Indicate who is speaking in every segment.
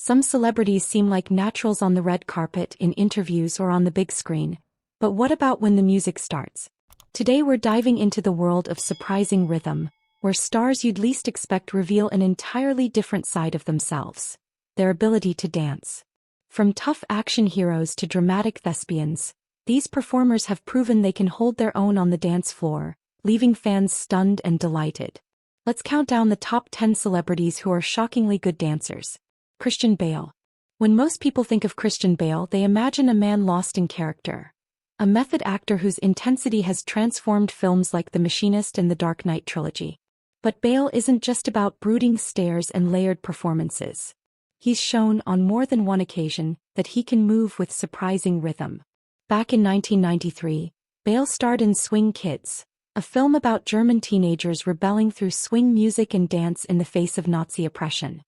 Speaker 1: Some celebrities seem like naturals on the red carpet, in interviews or on the big screen. But what about when the music starts? Today we're diving into the world of surprising rhythm, where stars you'd least expect reveal an entirely different side of themselves: their ability to dance. From tough action heroes to dramatic thespians, these performers have proven they can hold their own on the dance floor, leaving fans stunned and delighted. Let's count down the top 10 celebrities who are shockingly good dancers. Christian Bale. When most people think of Christian Bale, they imagine a man lost in character. A method actor whose intensity has transformed films like The Machinist and The Dark Knight trilogy. But Bale isn't just about brooding stares and layered performances. He's shown on more than one occasion that he can move with surprising rhythm. Back in 1993, Bale starred in Swing Kids, a film about German teenagers rebelling through swing music and dance in the face of Nazi oppression.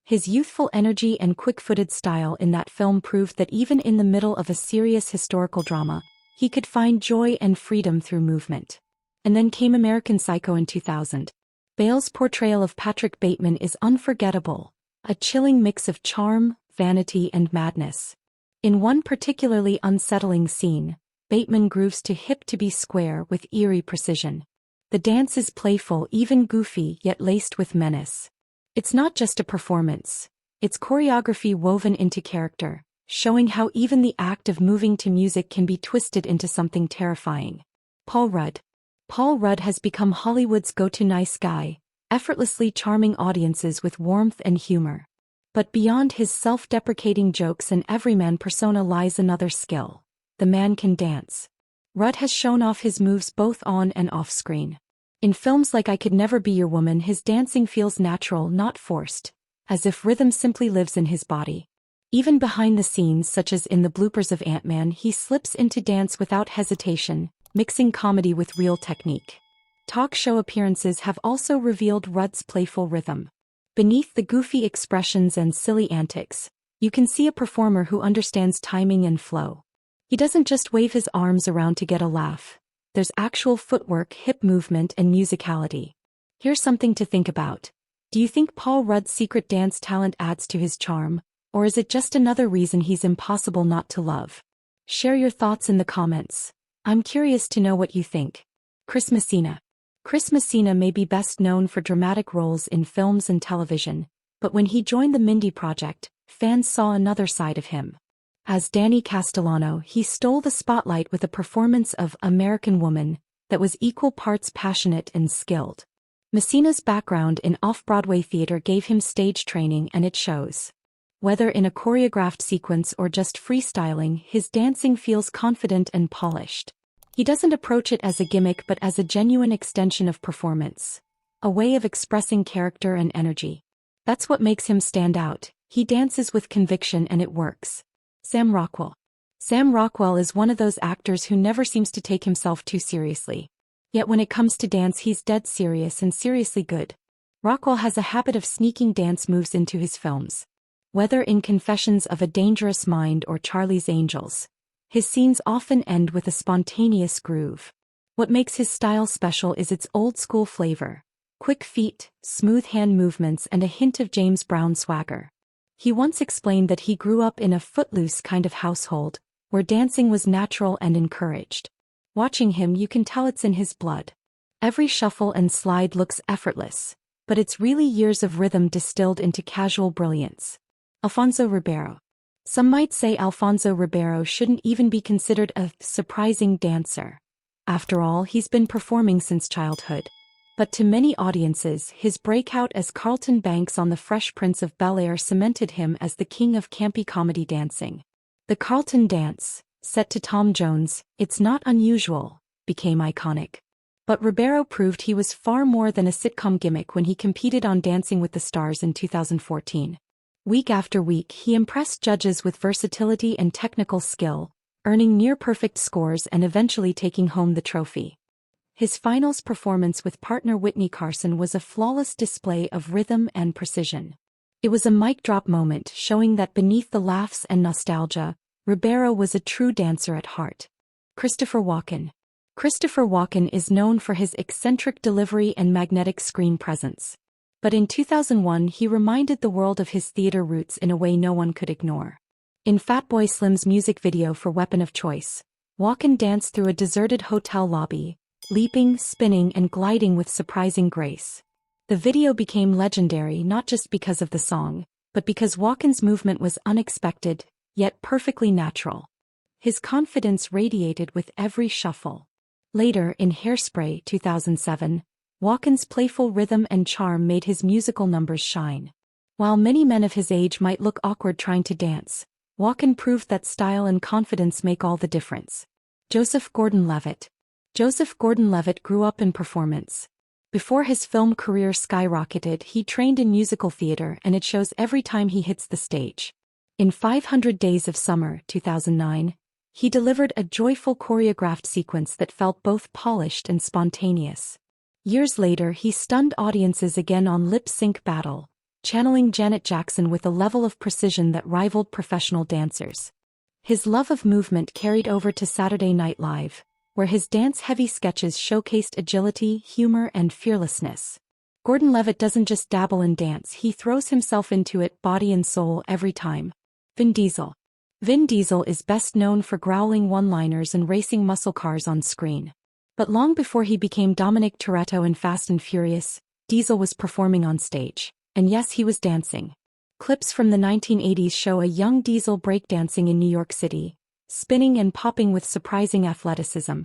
Speaker 1: His youthful energy and quick-footed style in that film proved that even in the middle of a serious historical drama, he could find joy and freedom through movement. And then came American Psycho in 2000. Bale's portrayal of Patrick Bateman is unforgettable, a chilling mix of charm, vanity and madness. In one particularly unsettling scene, Bateman grooves to Hip to Be Square with eerie precision. The dance is playful, even goofy, yet laced with menace. It's not just a performance, it's choreography woven into character, showing how even the act of moving to music can be twisted into something terrifying. Paul Rudd. Paul Rudd has become Hollywood's go-to nice guy, effortlessly charming audiences with warmth and humor. But beyond his self-deprecating jokes and everyman persona lies another skill: the man can dance. Rudd has shown off his moves both on and off screen. In films like I Could Never Be Your Woman, his dancing feels natural, not forced, as if rhythm simply lives in his body. Even behind the scenes, such as in the bloopers of Ant-Man, he slips into dance without hesitation, mixing comedy with real technique. Talk show appearances have also revealed Rudd's playful rhythm. Beneath the goofy expressions and silly antics, you can see a performer who understands timing and flow. He doesn't just wave his arms around to get a laugh. There's actual footwork, hip movement, and musicality. Here's something to think about. Do you think Paul Rudd's secret dance talent adds to his charm, or is it just another reason he's impossible not to love? Share your thoughts in the comments. I'm curious to know what you think. Chris Messina. Chris Messina may be best known for dramatic roles in films and television, but when he joined the Mindy Project, fans saw another side of him. As Danny Castellano, he stole the spotlight with a performance of American Woman that was equal parts passionate and skilled. Messina's background in off-Broadway theater gave him stage training, and it shows. Whether in a choreographed sequence or just freestyling, his dancing feels confident and polished. He doesn't approach it as a gimmick but as a genuine extension of performance, a way of expressing character and energy. That's what makes him stand out. He dances with conviction and it works. Sam Rockwell. Sam Rockwell is one of those actors who never seems to take himself too seriously. Yet when it comes to dance, he's dead serious and seriously good. Rockwell has a habit of sneaking dance moves into his films. Whether in Confessions of a Dangerous Mind or Charlie's Angels, his scenes often end with a spontaneous groove. What makes his style special is its old-school flavor: quick feet, smooth hand movements, and a hint of James Brown swagger. He once explained that he grew up in a footloose kind of household, where dancing was natural and encouraged. Watching him, you can tell it's in his blood. Every shuffle and slide looks effortless, but it's really years of rhythm distilled into casual brilliance. Alfonso Ribeiro. Some might say Alfonso Ribeiro shouldn't even be considered a surprising dancer. After all, he's been performing since childhood. But to many audiences, his breakout as Carlton Banks on The Fresh Prince of Bel-Air cemented him as the king of campy comedy dancing. The Carlton dance, set to Tom Jones' "It's Not Unusual," became iconic. But Ribeiro proved he was far more than a sitcom gimmick when he competed on Dancing with the Stars in 2014. Week after week, he impressed judges with versatility and technical skill, earning near-perfect scores and eventually taking home the trophy. His finals performance with partner Whitney Carson was a flawless display of rhythm and precision. It was a mic-drop moment, showing that beneath the laughs and nostalgia, Ribeiro was a true dancer at heart. Christopher Walken. Christopher Walken is known for his eccentric delivery and magnetic screen presence. But in 2001 he reminded the world of his theater roots in a way no one could ignore. In Fatboy Slim's music video for Weapon of Choice, Walken danced through a deserted hotel lobby, leaping, spinning, and gliding with surprising grace. The video became legendary not just because of the song, but because Walken's movement was unexpected, yet perfectly natural. His confidence radiated with every shuffle. Later, in Hairspray 2007, Walken's playful rhythm and charm made his musical numbers shine. While many men of his age might look awkward trying to dance, Walken proved that style and confidence make all the difference. Joseph Gordon-Levitt. Joseph Gordon-Levitt grew up in performance. Before his film career skyrocketed, he trained in musical theater, and it shows every time he hits the stage. In 500 Days of Summer 2009, he delivered a joyful choreographed sequence that felt both polished and spontaneous. Years later he stunned audiences again on Lip Sync Battle, channeling Janet Jackson with a level of precision that rivaled professional dancers. His love of movement carried over to Saturday Night Live, where his dance-heavy sketches showcased agility, humor, and fearlessness. Gordon-Levitt doesn't just dabble in dance, he throws himself into it body and soul every time. Vin Diesel. Vin Diesel is best known for growling one-liners and racing muscle cars on screen. But long before he became Dominic Toretto in Fast and Furious, Diesel was performing on stage. And yes, he was dancing. Clips from the 1980s show a young Diesel breakdancing in New York City, spinning and popping with surprising athleticism.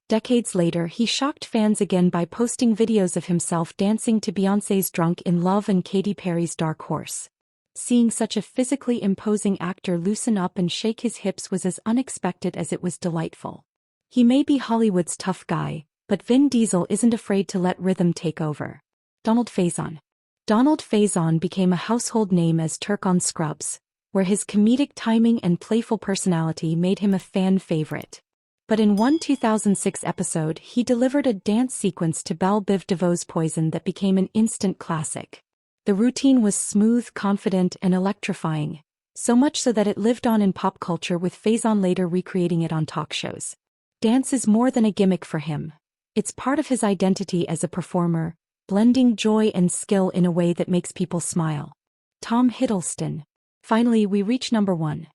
Speaker 1: Decades later he shocked fans again by posting videos of himself dancing to Beyoncé's Drunk in Love and Katy Perry's Dark Horse. Seeing such a physically imposing actor loosen up and shake his hips was as unexpected as it was delightful. He may be Hollywood's tough guy, but Vin Diesel isn't afraid to let rhythm take over. Donald Faison. Donald Faison became a household name as Turk on Scrubs, where his comedic timing and playful personality made him a fan favorite. But in one 2006 episode he delivered a dance sequence to Belle Biv DeVoe's Poison that became an instant classic. The routine was smooth, confident, and electrifying, so much so that it lived on in pop culture, with Faison later recreating it on talk shows. Dance is more than a gimmick for him. It's part of his identity as a performer, blending joy and skill in a way that makes people smile. Tom Hiddleston. Finally, we reach number 1.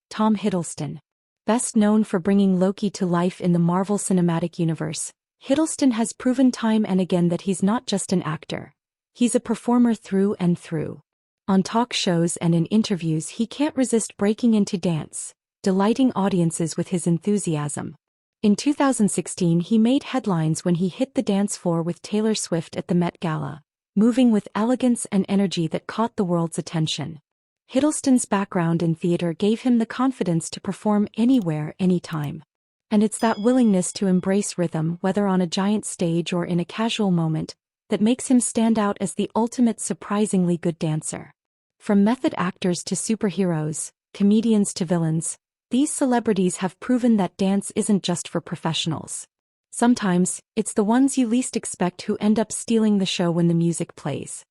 Speaker 1: Tom Hiddleston. Best known for bringing Loki to life in the Marvel Cinematic Universe, Hiddleston has proven time and again that he's not just an actor. He's a performer through and through. On talk shows and in interviews he can't resist breaking into dance, delighting audiences with his enthusiasm. In 2016 he made headlines when he hit the dance floor with Taylor Swift at the Met Gala, moving with elegance and energy that caught the world's attention. Hiddleston's background in theater gave him the confidence to perform anywhere, anytime. And it's that willingness to embrace rhythm, whether on a giant stage or in a casual moment, that makes him stand out as the ultimate surprisingly good dancer. From method actors to superheroes, comedians to villains, these celebrities have proven that dance isn't just for professionals. Sometimes, it's the ones you least expect who end up stealing the show when the music plays.